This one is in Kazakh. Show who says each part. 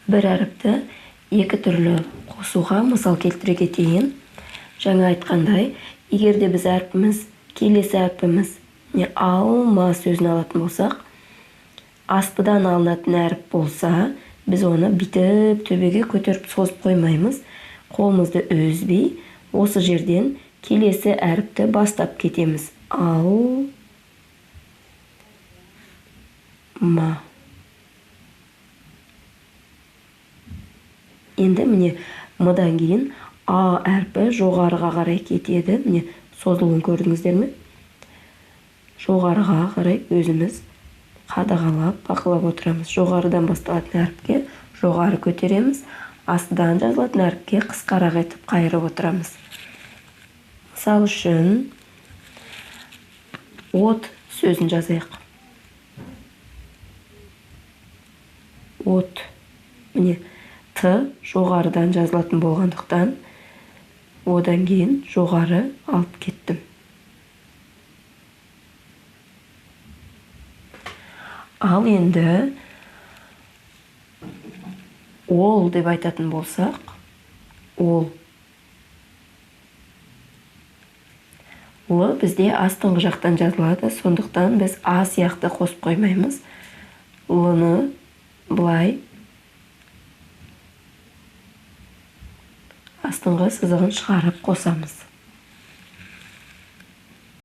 Speaker 1: бір әріпті екі түрлі қосуға мысал келтіре кетейін. Жаңа айтқандай, егер де біз әрпіміз, келесі әрпіміз алма сөзін алатын болсақ, астыдан алынатын әріп болса, біз оны бітіп төбеге көтеріп созып қоймаймыз. Қолымызды үзбей, осы жерден келесі әріпті бастап кетеміз. Алма. Енді міне мыдан кейін А әрпі жоғарыға қарай кетеді. Міне созылуын көрдіңіздер ме? Жоғарыға қарай өзіміз қадағалап, бақылап отырамыз. Жоғарыдан басталатын әріпке жоғары көтереміз. Астыдан жазылатын әріпке қысқарақ етіп қайырып отырамыз. Мысал үшін, от сөзін жазайық. От. Міне, Т жоғарыдан жазылатын болғандықтан, одан кейін жоғары алып кеттім. Ал енді ол деп айтатын болсақ, ол. Л бізде астыңғы жақтан жазылады, сондықтан біз А сияқты қосып қоймаймыз. Л-ны былай астыңғы сызығын шығарып қосамыз.